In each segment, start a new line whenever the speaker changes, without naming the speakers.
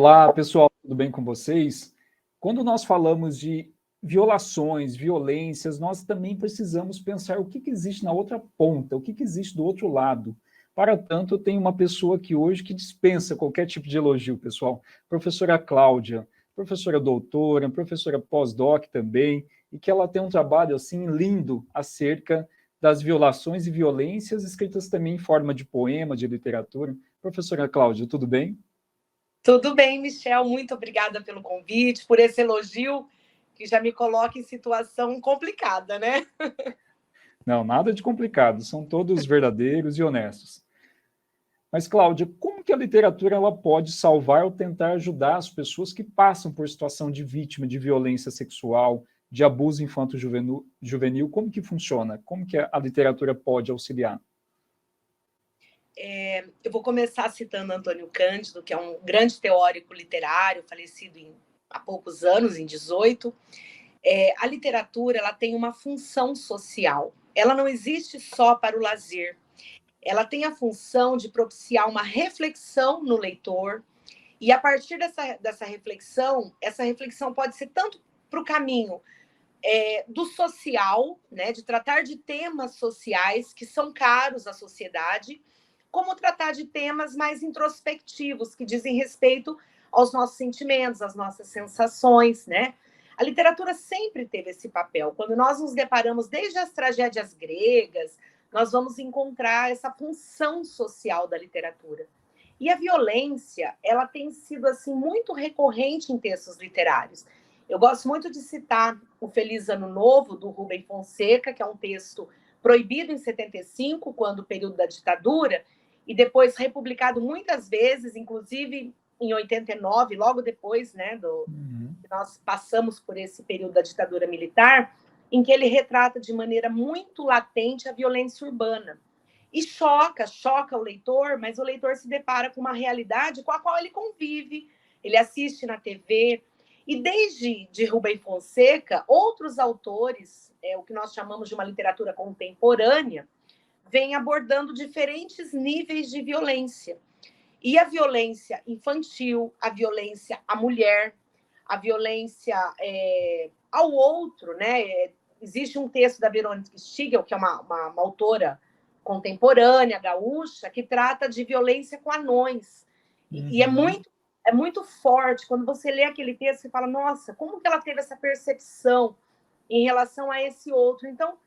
Olá, pessoal, tudo bem com vocês? Quando nós falamos de violações, violências, nós também precisamos pensar o que existe na outra ponta, o que existe do outro lado. Para tanto, eu tenho uma pessoa aqui hoje que dispensa qualquer tipo de elogio, pessoal. Professora Cláudia, professora doutora, professora pós-doc também, e que ela tem um trabalho assim lindo acerca das violações e violências, escritas também em forma de poema, de literatura. Professora Cláudia, tudo bem?
Tudo bem, Michel, muito obrigada pelo convite, por esse elogio que já me coloca em situação complicada, né?
Não, nada de complicado, são todos verdadeiros e honestos. Mas, Cláudia, como que a literatura ela pode salvar ou tentar ajudar as pessoas que passam por situação de vítima de violência sexual, de abuso infanto-juvenil? Como que funciona? Como que a literatura pode auxiliar?
Eu vou começar citando Antônio Cândido, que é um grande teórico literário, falecido há poucos anos, em 18. A literatura ela tem uma função social. Ela não existe só para o lazer. Ela tem a função de propiciar uma reflexão no leitor, e a partir dessa reflexão, essa reflexão pode ser tanto para o caminho do social, né, de tratar de temas sociais que são caros à sociedade, como tratar de temas mais introspectivos, que dizem respeito aos nossos sentimentos, às nossas sensações, né? A literatura sempre teve esse papel. Quando nós nos deparamos desde as tragédias gregas, nós vamos encontrar essa função social da literatura. E a violência, ela tem sido assim muito recorrente em textos literários. Eu gosto muito de citar o Feliz Ano Novo, do Rubem Fonseca, que é um texto proibido em 75, quando o período da ditadura, e depois republicado muitas vezes, inclusive em 89, logo depois, né, que nós passamos por esse período da ditadura militar, em que ele retrata de maneira muito latente a violência urbana. E choca o leitor, mas o leitor se depara com uma realidade com a qual ele convive, ele assiste na TV. E desde de Rubem Fonseca, outros autores, o que nós chamamos de uma literatura contemporânea, vêm abordando diferentes níveis de violência. E a violência infantil, a violência à mulher, a violência ao outro, né? Existe um texto da Verônica Stigl, que é uma autora contemporânea, gaúcha, que trata de violência com anões. E é muito forte. Quando você lê aquele texto, você fala, nossa, como que ela teve essa percepção em relação a esse outro? Então,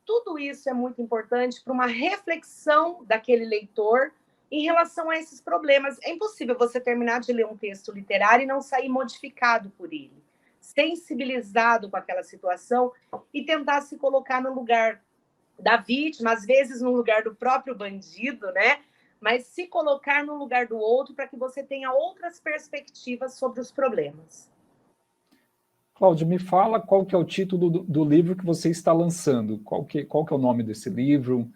tudo isso é muito importante para uma reflexão daquele leitor em relação a esses problemas. É impossível você terminar de ler um texto literário e não sair modificado por ele, sensibilizado com aquela situação e tentar se colocar no lugar da vítima, às vezes no lugar do próprio bandido, né? Mas se colocar no lugar do outro para que você tenha outras perspectivas sobre os problemas.
Cláudia, me fala qual que é o título do livro que você está lançando, qual que é o nome desse livro,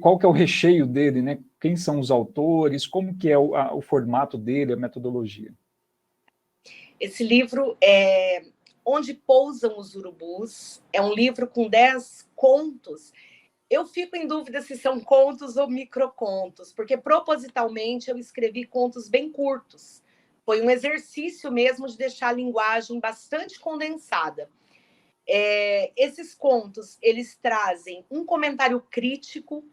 qual que é o recheio dele, né? Quem são os autores, como que é o formato dele, a metodologia?
Esse livro é Onde Pousam os Urubus, é um livro com 10 contos. Eu fico em dúvida se são contos ou microcontos, porque propositalmente eu escrevi contos bem curtos. Foi um exercício mesmo de deixar a linguagem bastante condensada. Esses contos, eles trazem um comentário crítico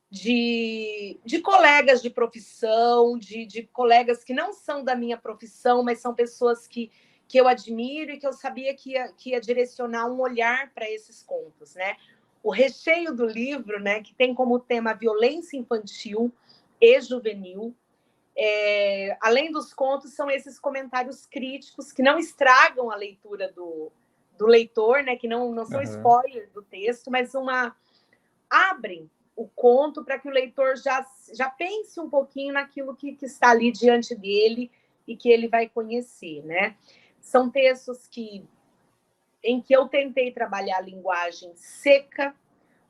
de colegas de profissão, de colegas que não são da minha profissão, mas são pessoas que eu admiro e que eu sabia que ia direcionar um olhar para esses contos, né? O recheio do livro, né, que tem como tema violência infantil e juvenil, além dos contos, são esses comentários críticos que não estragam a leitura do leitor, né, que não são spoilers do texto, mas abrem o conto para que o leitor já pense um pouquinho naquilo que está ali diante dele e que ele vai conhecer, né? São textos em que eu tentei trabalhar a linguagem seca,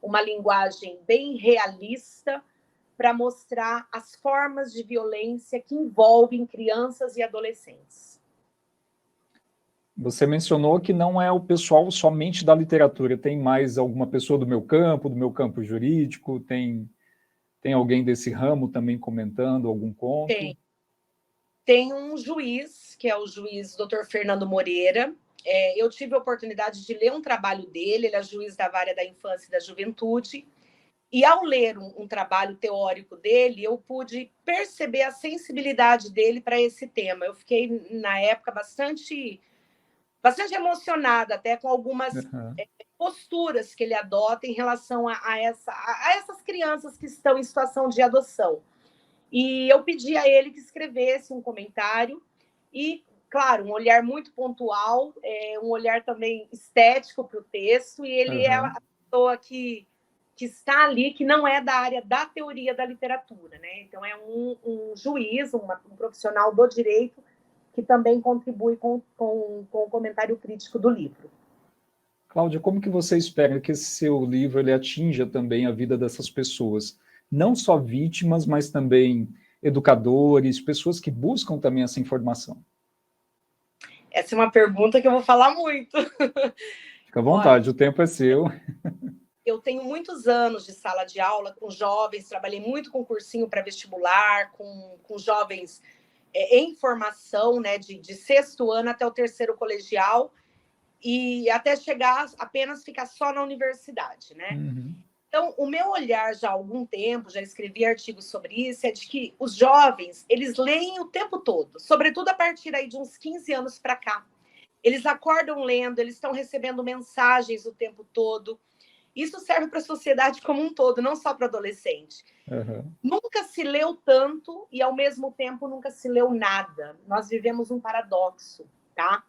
uma linguagem bem realista, para mostrar as formas de violência que envolvem crianças e adolescentes.
Você mencionou que não é o pessoal somente da literatura, tem mais alguma pessoa do meu campo jurídico, tem alguém desse ramo também comentando algum conto?
Tem um juiz, que é o juiz Dr. Fernando Moreira. Eu tive a oportunidade de ler um trabalho dele, ele é juiz da Vara da Infância e da Juventude, e ao ler um trabalho teórico dele, eu pude perceber a sensibilidade dele para esse tema. Eu fiquei, na época, bastante emocionada, até com algumas posturas que ele adota em relação a essas crianças que estão em situação de adoção. E eu pedi a ele que escrevesse um comentário e, claro, um olhar muito pontual, um olhar também estético para o texto, e ele é a pessoa que está ali, que não é da área da teoria da literatura, né? Então, é um juiz, um profissional do direito, que também contribui com o comentário crítico do livro.
Cláudia, como que você espera que esse seu livro ele atinja também a vida dessas pessoas? Não só vítimas, mas também educadores, pessoas que buscam também essa informação.
Essa é uma pergunta que eu vou falar muito.
Fica à vontade, o tempo é seu.
Eu tenho muitos anos de sala de aula com jovens, trabalhei muito com cursinho pré-vestibular, com jovens em formação, né, de sexto ano até o terceiro colegial, e até chegar apenas ficar só na universidade, né? Então, o meu olhar já há algum tempo, já escrevi artigos sobre isso, é de que os jovens, eles leem o tempo todo, sobretudo a partir aí de uns 15 anos para cá. Eles acordam lendo, eles estão recebendo mensagens o tempo todo. Isso serve para a sociedade como um todo, não só para adolescente. Nunca se leu tanto e, ao mesmo tempo, nunca se leu nada. Nós vivemos um paradoxo, tá?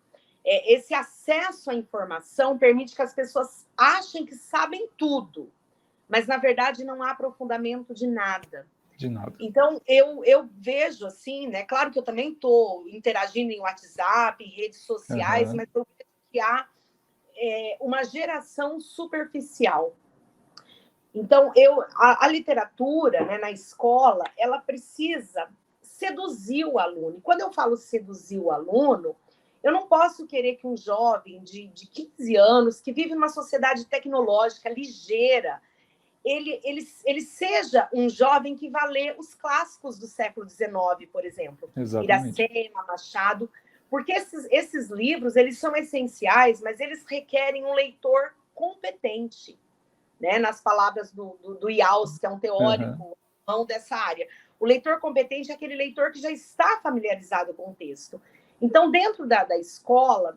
Esse acesso à informação permite que as pessoas achem que sabem tudo, mas, na verdade, não há aprofundamento de nada.
De nada.
Então, eu vejo assim, né? Claro que eu também estou interagindo em WhatsApp, em redes sociais, mas eu vejo que há uma geração superficial. Então, a literatura, né, na escola, ela precisa seduzir o aluno. E quando eu falo seduzir o aluno, eu não posso querer que um jovem de 15 anos, que vive numa sociedade tecnológica ligeira, ele seja um jovem que vá ler os clássicos do século XIX, por exemplo.
Exatamente.
Iracema, Machado, porque esses livros, eles são essenciais, mas eles requerem um leitor competente, né? Nas palavras do Yaus, que é um teórico dessa área. O leitor competente é aquele leitor que já está familiarizado com o texto. Então, dentro da escola,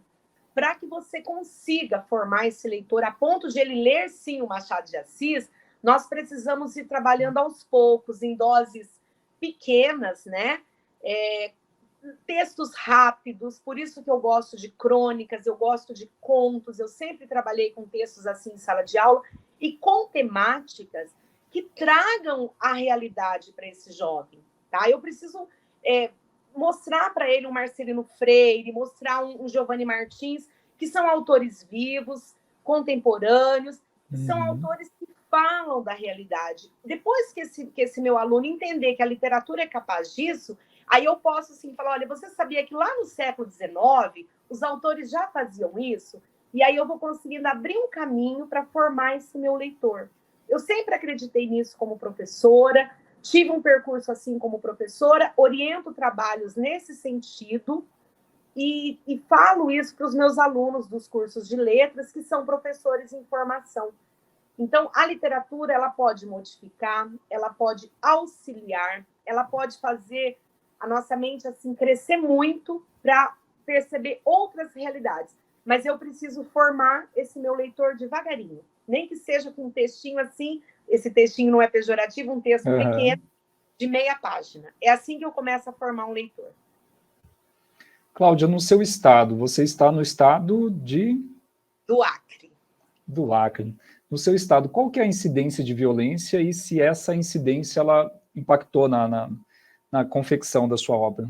para que você consiga formar esse leitor a ponto de ele ler, sim, o Machado de Assis, nós precisamos ir trabalhando aos poucos, em doses pequenas, né? Textos rápidos, por isso que eu gosto de crônicas, eu gosto de contos, eu sempre trabalhei com textos assim em sala de aula, e com temáticas que tragam a realidade para esse jovem, tá? Eu preciso mostrar para ele um Marcelino Freire, mostrar um Giovanni Martins, que são autores vivos, contemporâneos, são autores que falam da realidade. Depois que esse meu aluno entender que a literatura é capaz disso, aí eu posso assim falar, olha, você sabia que lá no século XIX os autores já faziam isso? E aí eu vou conseguindo abrir um caminho para formar esse meu leitor. Eu sempre acreditei nisso como professora, tive um percurso assim como professora, oriento trabalhos nesse sentido e falo isso para os meus alunos dos cursos de letras, que são professores em formação. Então, a literatura, ela pode modificar, ela pode auxiliar, ela pode fazer a nossa mente assim crescer muito para perceber outras realidades. Mas eu preciso formar esse meu leitor devagarinho. Nem que seja com um textinho assim, esse textinho não é pejorativo, um texto pequeno, de meia página. É assim que eu começo a formar um leitor.
Cláudia, no seu estado, você está no estado
do Acre.
Do Acre. No seu estado, qual que é a incidência de violência e se essa incidência ela impactou na confecção da sua obra?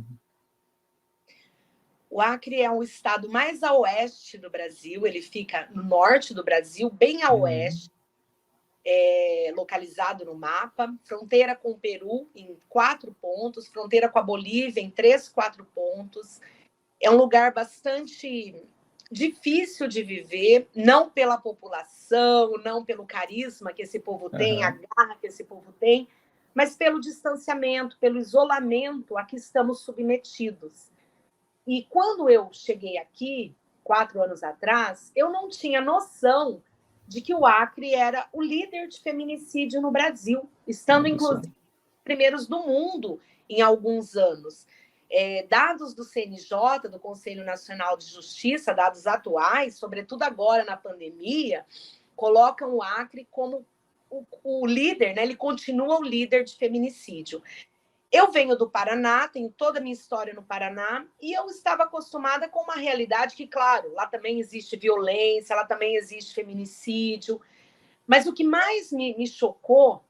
O Acre é o estado mais a oeste do Brasil, ele fica no norte do Brasil, bem a oeste, localizado no mapa, fronteira com o Peru em 4 pontos, fronteira com a Bolívia em 3, 4 pontos. É um lugar bastante difícil de viver, não pela população, não pelo carisma que esse povo tem, a garra que esse povo tem, mas pelo distanciamento, pelo isolamento a que estamos submetidos. E quando eu cheguei aqui, 4 anos atrás, eu não tinha noção de que o Acre era o líder de feminicídio no Brasil, estando, inclusive, primeiros do mundo em alguns anos. Dados do CNJ, do Conselho Nacional de Justiça, dados atuais, sobretudo agora na pandemia, colocam o Acre como o líder, né? Ele continua o líder de feminicídio. Eu venho do Paraná, tenho toda a minha história no Paraná, e eu estava acostumada com uma realidade que, claro, lá também existe violência, lá também existe feminicídio, mas o que mais me chocou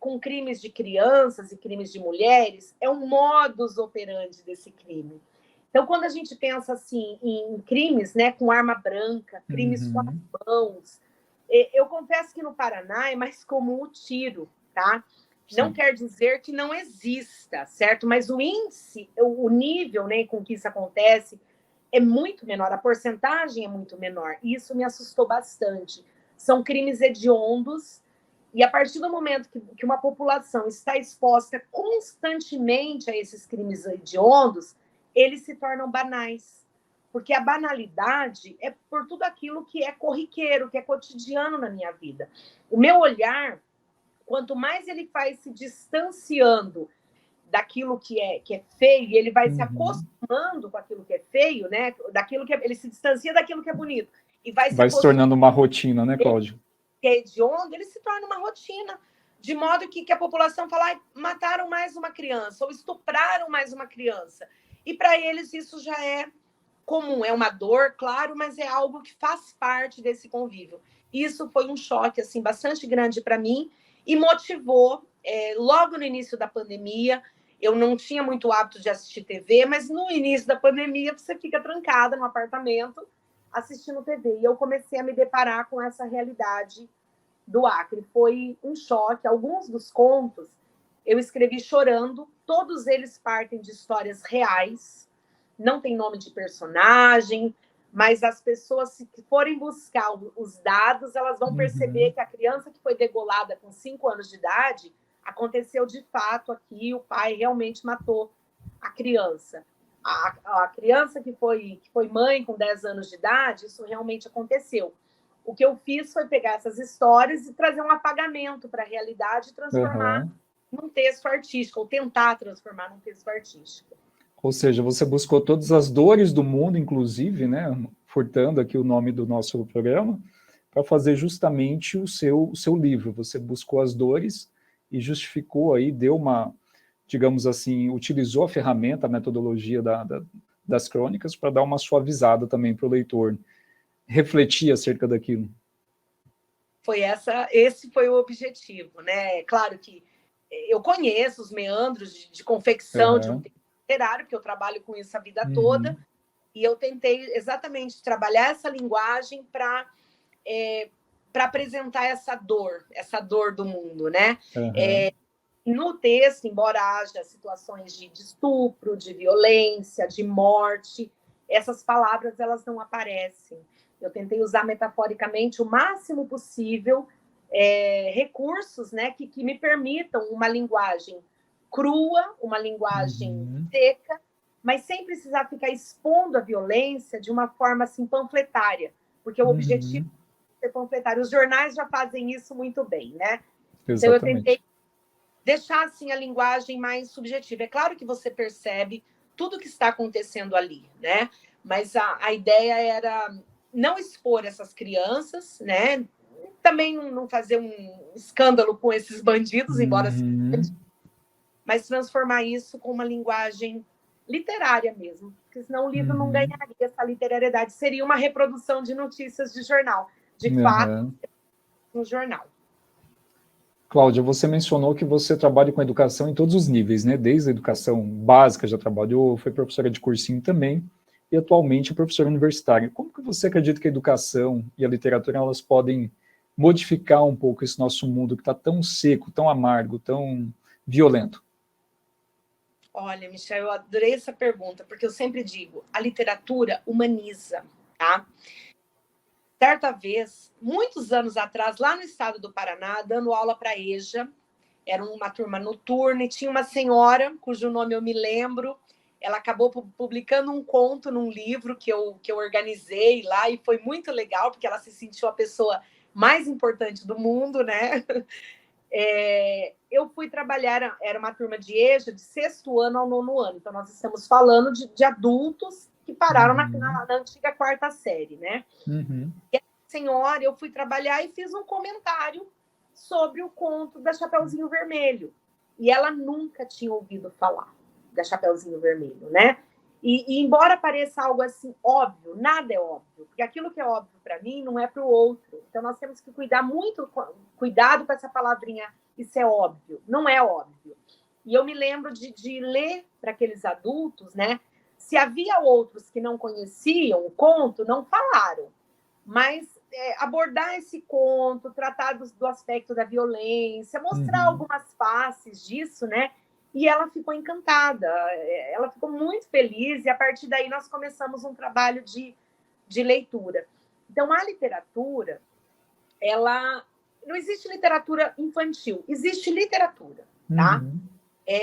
com crimes de crianças e crimes de mulheres é o modus operandi desse crime. Então, quando a gente pensa assim em crimes, né, com arma branca, crimes com as mãos, eu confesso que no Paraná é mais comum o tiro, tá? Sim. Não quer dizer que não exista, certo? Mas o índice, o nível, né, com que isso acontece é muito menor, a porcentagem é muito menor. E isso me assustou bastante. São crimes hediondos, e a partir do momento que uma população está exposta constantemente a esses crimes hediondos, eles se tornam banais. Porque a banalidade é por tudo aquilo que é corriqueiro, que é cotidiano na minha vida. O meu olhar, quanto mais ele vai se distanciando daquilo que é feio, ele vai se acostumando com aquilo que é feio, né? Ele se distancia daquilo que é bonito. E vai
se tornando uma rotina, né, Cláudia?
Que é hediondo, ele se torna uma rotina. De modo que a população fala, mataram mais uma criança, ou estupraram mais uma criança. E para eles isso já é comum, é uma dor, claro, mas é algo que faz parte desse convívio. Isso foi um choque assim, bastante grande para mim e motivou, logo no início da pandemia, eu não tinha muito hábito de assistir TV, mas no início da pandemia você fica trancada no apartamento assistindo TV. E eu comecei a me deparar com essa realidade do Acre. Foi um choque. Alguns dos contos eu escrevi chorando, todos eles partem de histórias reais, não tem nome de personagem, mas as pessoas, se forem buscar os dados, elas vão perceber que a criança que foi degolada com 5 anos de idade, aconteceu de fato aqui, o pai realmente matou a criança. A criança que foi mãe com 10 anos de idade, isso realmente aconteceu. O que eu fiz foi pegar essas histórias e trazer um apagamento para a realidade e transformar num texto artístico, ou tentar transformar num texto artístico.
Ou seja, você buscou todas as dores do mundo, inclusive, né, furtando aqui o nome do nosso programa, para fazer justamente o seu livro. Você buscou as dores e justificou aí, deu uma, digamos assim, utilizou a ferramenta, a metodologia das crônicas para dar uma suavizada também para o leitor, refletir acerca daquilo.
Esse foi o objetivo, né? Claro que eu conheço os meandros de confecção de um texto literário, porque eu trabalho com isso a vida toda, e eu tentei exatamente trabalhar essa linguagem para apresentar essa dor do mundo, né? No texto, embora haja situações de estupro, de violência, de morte, essas palavras elas não aparecem. Eu tentei usar metaforicamente o máximo possível recursos, né, que me permitam uma linguagem crua, uma linguagem seca, mas sem precisar ficar expondo a violência de uma forma assim panfletária, porque o objetivo é ser panfletário. Os jornais já fazem isso muito bem, né?
Exatamente.
Então eu tentei deixar assim a linguagem mais subjetiva. É claro que você percebe tudo que está acontecendo ali, né? Mas a ideia era não expor essas crianças, né? Também não fazer um escândalo com esses bandidos, embora mas transformar isso com uma linguagem literária mesmo, porque senão o livro não ganharia essa literariedade, seria uma reprodução de notícias de jornal, de fato, no jornal.
Cláudia, você mencionou que você trabalha com educação em todos os níveis, né? Desde a educação básica já trabalhou, foi professora de cursinho também, e atualmente é professora universitária. Como que você acredita que a educação e a literatura elas podem modificar um pouco esse nosso mundo que está tão seco, tão amargo, tão violento?
Olha, Michel, eu adorei essa pergunta, porque eu sempre digo, a literatura humaniza, tá? Certa vez, muitos anos atrás, lá no estado do Paraná, dando aula para a EJA, era uma turma noturna, e tinha uma senhora, cujo nome eu me lembro, ela acabou publicando um conto num livro que eu organizei lá, e foi muito legal, porque ela se sentiu a pessoa mais importante do mundo, né? Eu fui trabalhar, era uma turma de EJA, de 6º ano ao 9º ano, então nós estamos falando de adultos que pararam na antiga 4ª série, né? E a senhora, eu fui trabalhar e fiz um comentário sobre o conto da Chapeuzinho Vermelho, e ela nunca tinha ouvido falar da Chapeuzinho Vermelho, né? E embora pareça algo assim óbvio, nada é óbvio, porque aquilo que é óbvio para mim não é para o outro. Então nós temos que cuidado com essa palavrinha, isso é óbvio, não é óbvio. E eu me lembro de ler para aqueles adultos, né? Se havia outros que não conheciam o conto, não falaram, mas abordar esse conto, tratar do aspecto da violência, mostrar algumas faces disso, né? E ela ficou encantada, ela ficou muito feliz, e a partir daí nós começamos um trabalho de leitura. Então, a literatura, não existe literatura infantil, existe literatura, tá?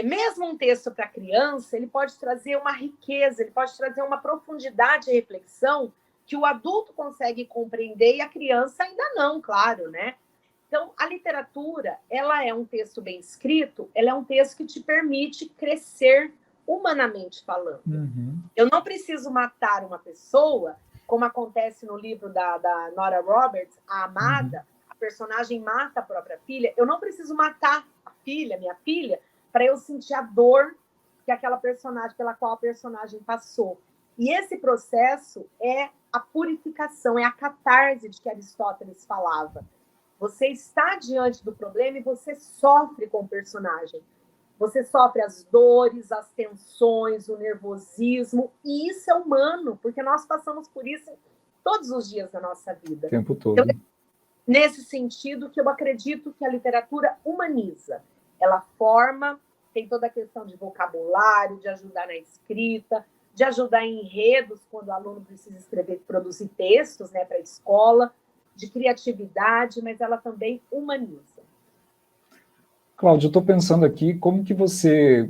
Mesmo um texto para criança, ele pode trazer uma riqueza, ele pode trazer uma profundidade de reflexão que o adulto consegue compreender e a criança ainda não, claro, né? Então, a literatura, ela é um texto bem escrito, ela é um texto que te permite crescer humanamente falando. Eu não preciso matar uma pessoa, como acontece no livro da Nora Roberts, A Amada, a personagem mata a própria filha. Eu não preciso matar a filha, minha filha, para eu sentir a dor que aquela personagem, pela qual a personagem passou. E esse processo é a purificação, é a catarse de que Aristóteles falava. Você está diante do problema e você sofre com o personagem. Você sofre as dores, as tensões, o nervosismo, e isso é humano, porque nós passamos por isso todos os dias da nossa vida.
O tempo todo.
Então, nesse sentido que eu acredito que a literatura humaniza. Ela forma, tem toda a questão de vocabulário, de ajudar na escrita, de ajudar em enredos, quando o aluno precisa escrever, produzir textos, né, para a escola, de criatividade, mas ela também humaniza.
Cláudia, eu estou pensando aqui, como que você...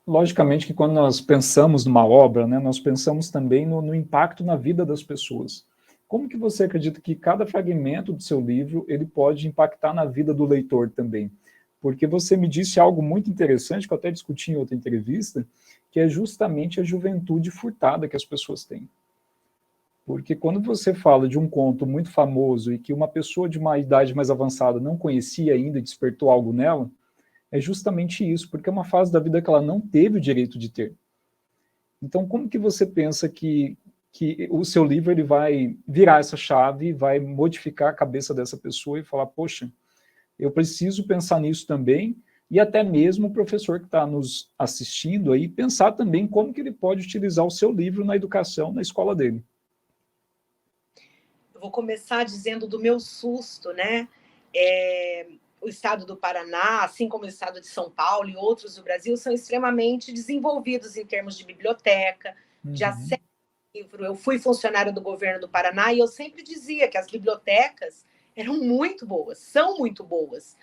logicamente que quando nós pensamos numa obra, né, nós pensamos também no impacto na vida das pessoas. Como que você acredita que cada fragmento do seu livro ele pode impactar na vida do leitor também? Porque você me disse algo muito interessante, que eu até discuti em outra entrevista, que é justamente a juventude furtada que as pessoas têm. Porque quando você fala de um conto muito famoso e que uma pessoa de uma idade mais avançada não conhecia ainda e despertou algo nela, é justamente isso, porque é uma fase da vida que ela não teve o direito de ter. Então, como que você pensa que o seu livro ele vai virar essa chave, vai modificar a cabeça dessa pessoa e falar, poxa, eu preciso pensar nisso também, e até mesmo o professor que está nos assistindo aí, pensar também como que ele pode utilizar o seu livro na educação, na escola dele.
Eu vou começar dizendo do meu susto, né? O estado do Paraná, assim como o estado de São Paulo e outros do Brasil, são extremamente desenvolvidos em termos de biblioteca, de acesso ao livro. Eu fui funcionária do governo do Paraná e eu sempre dizia que as bibliotecas eram muito boas, são muito boas.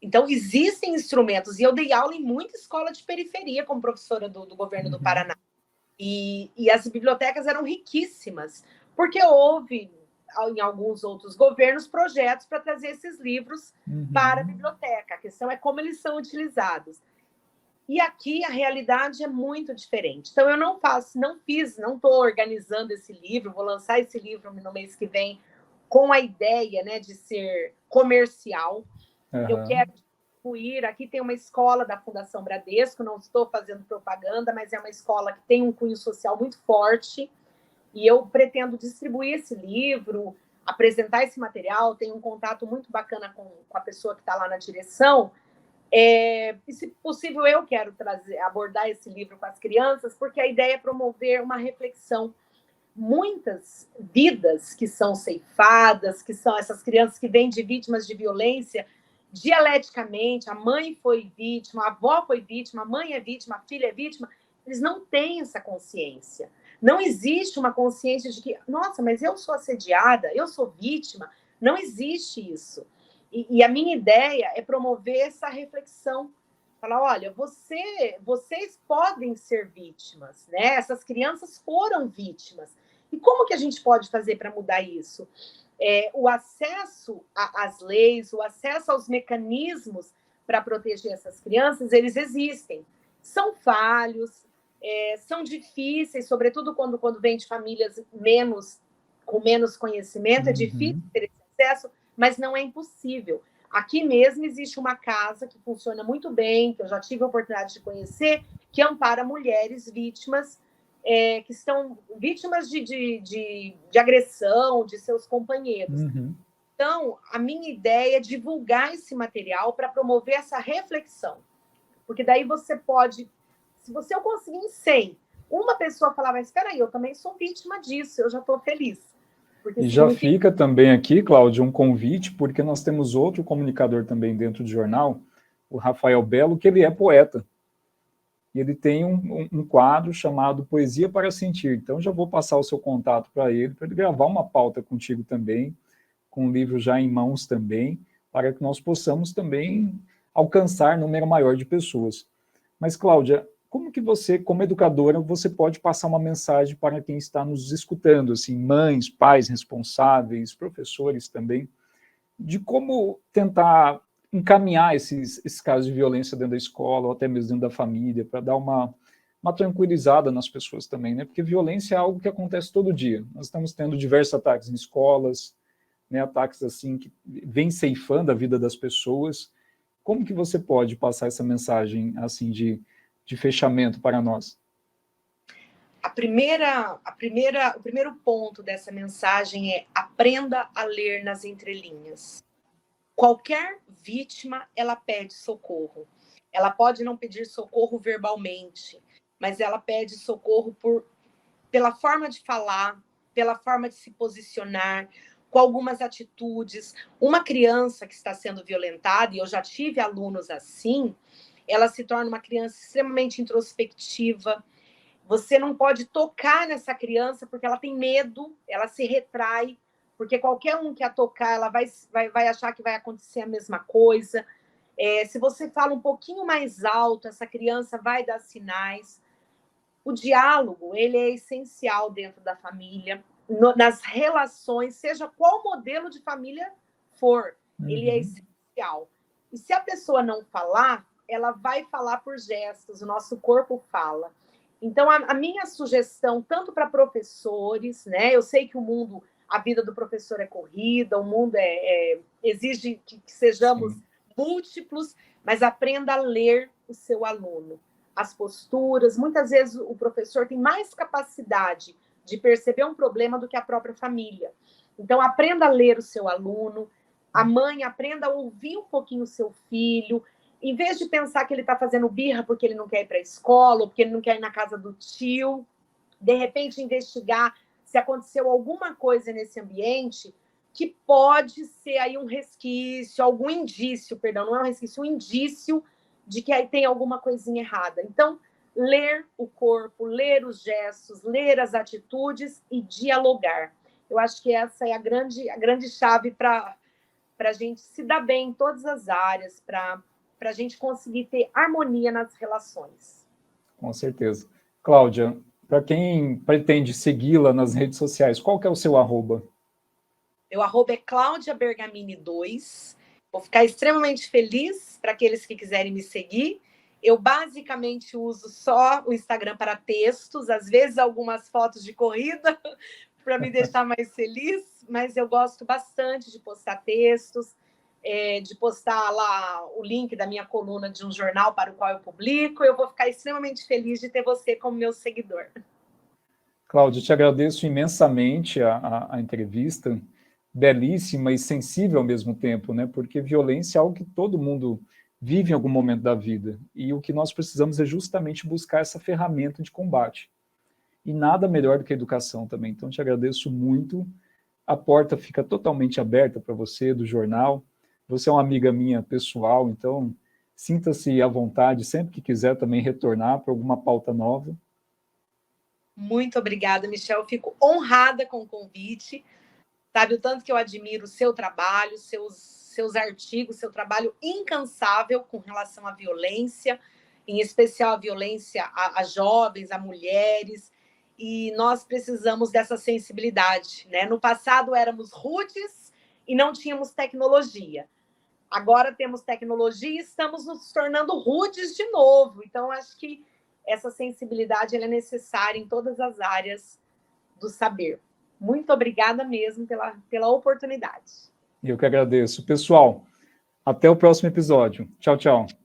Então, existem instrumentos, e eu dei aula em muita escola de periferia como professora do governo do Paraná. E as bibliotecas eram riquíssimas, porque houve, em alguns outros governos, projetos para trazer esses livros para a biblioteca. A questão é como eles são utilizados. E aqui a realidade é muito diferente. Então, eu não estou organizando esse livro, vou lançar esse livro no mês que vem com a ideia, né, de ser comercial. Eu quero distribuir. Aqui tem uma escola da Fundação Bradesco, não estou fazendo propaganda, mas é uma escola que tem um cunho social muito forte, e eu pretendo distribuir esse livro, apresentar esse material, tenho um contato muito bacana com a pessoa que está lá na direção, e, se possível, eu quero abordar esse livro com as crianças, porque a ideia é promover uma reflexão. Muitas vidas que são ceifadas, que são essas crianças que vêm de vítimas de violência, dialeticamente, a mãe foi vítima, a avó foi vítima, a mãe é vítima, a filha é vítima, eles não têm essa consciência. Não existe uma consciência de que, nossa, mas eu sou assediada, eu sou vítima. Não existe isso. E a minha ideia é promover essa reflexão. Falar, olha, vocês podem ser vítimas, né? Essas crianças foram vítimas. E como que a gente pode fazer para mudar isso? O acesso às leis, o acesso aos mecanismos para proteger essas crianças, eles existem. São falhos, são difíceis, sobretudo quando vem de famílias com menos conhecimento, é difícil ter esse acesso, mas não é impossível. Aqui mesmo existe uma casa que funciona muito bem, que eu já tive a oportunidade de conhecer, que ampara mulheres vítimas, que estão vítimas de agressão de seus companheiros. Então, a minha ideia é divulgar esse material para promover essa reflexão. Porque daí você pode, se eu conseguir em 100, uma pessoa falar, mas espera aí, eu também sou vítima disso, eu já estou feliz.
E já fica também aqui, Cláudia, um convite, porque nós temos outro comunicador também dentro do jornal, o Rafael Belo, que ele é poeta. E ele tem um quadro chamado Poesia para Sentir. Então, já vou passar o seu contato para ele gravar uma pauta contigo também, com o livro já em mãos também, para que nós possamos também alcançar número maior de pessoas. Mas, Cláudia, como que você, como educadora, você pode passar uma mensagem para quem está nos escutando, assim, mães, pais responsáveis, professores também, de como tentar encaminhar esses casos de violência dentro da escola, ou até mesmo dentro da família, para dar uma tranquilizada nas pessoas também, né? Porque violência é algo que acontece todo dia. Nós estamos tendo diversos ataques em escolas, né, ataques assim que vêm ceifando a vida das pessoas. Como que você pode passar essa mensagem assim de fechamento para nós?
O primeiro ponto dessa mensagem é: aprenda a ler nas entrelinhas. Qualquer vítima, ela pede socorro. Ela pode não pedir socorro verbalmente, mas ela pede socorro pela forma de falar, pela forma de se posicionar, com algumas atitudes. Uma criança que está sendo violentada, e eu já tive alunos assim, ela se torna uma criança extremamente introspectiva. Você não pode tocar nessa criança porque ela tem medo, ela se retrai, porque qualquer um que a tocar, ela vai achar que vai acontecer a mesma coisa. Se você fala um pouquinho mais alto, essa criança vai dar sinais. O diálogo, ele é essencial dentro da família, nas relações, seja qual modelo de família for, ele é essencial. E se a pessoa não falar, ela vai falar por gestos, o nosso corpo fala. Então, a minha sugestão, tanto para professores, né? Eu sei que a vida do professor é corrida, o mundo exige que sejamos múltiplos, mas aprenda a ler o seu aluno. As posturas, muitas vezes o professor tem mais capacidade de perceber um problema do que a própria família. Então, aprenda a ler o seu aluno, a mãe aprenda a ouvir um pouquinho o seu filho, em vez de pensar que ele está fazendo birra porque ele não quer ir para a escola, ou porque ele não quer ir na casa do tio, de repente investigar se aconteceu alguma coisa nesse ambiente que pode ser aí um resquício, algum indício, perdão, não é um resquício, um indício de que aí tem alguma coisinha errada. Então, ler o corpo, ler os gestos, ler as atitudes e dialogar. Eu acho que essa é a grande chave para a gente se dar bem em todas as áreas, para a gente conseguir ter harmonia nas relações.
Com certeza. Cláudia, para quem pretende segui-la nas redes sociais, qual que é o seu arroba?
Meu arroba é Cláudia Bergamini 2. Vou ficar extremamente feliz para aqueles que quiserem me seguir. Eu basicamente uso só o Instagram para textos, às vezes algumas fotos de corrida para me deixar mais feliz, mas eu gosto bastante de postar textos, de postar lá o link da minha coluna de um jornal para o qual eu publico. Eu vou ficar extremamente feliz de ter você como meu seguidor.
Cláudia, te agradeço imensamente a entrevista, belíssima e sensível ao mesmo tempo, né? Porque violência é algo que todo mundo vive em algum momento da vida, e o que nós precisamos é justamente buscar essa ferramenta de combate. E nada melhor do que a educação também. Então, te agradeço muito. A porta fica totalmente aberta para você, do jornal. Você é uma amiga minha pessoal, então sinta-se à vontade, sempre que quiser também retornar para alguma pauta nova.
Muito obrigada, Michel. Eu fico honrada com o convite. Sabe o tanto que eu admiro o seu trabalho, seus seus artigos, seu trabalho incansável com relação à violência, em especial a violência a jovens, a mulheres, e nós precisamos dessa sensibilidade, né? No passado éramos rudes e não tínhamos tecnologia. Agora temos tecnologia e estamos nos tornando rudes de novo. Então, acho que essa sensibilidade ela é necessária em todas as áreas do saber. Muito obrigada mesmo pela oportunidade.
Eu que agradeço. Pessoal, até o próximo episódio. Tchau, tchau.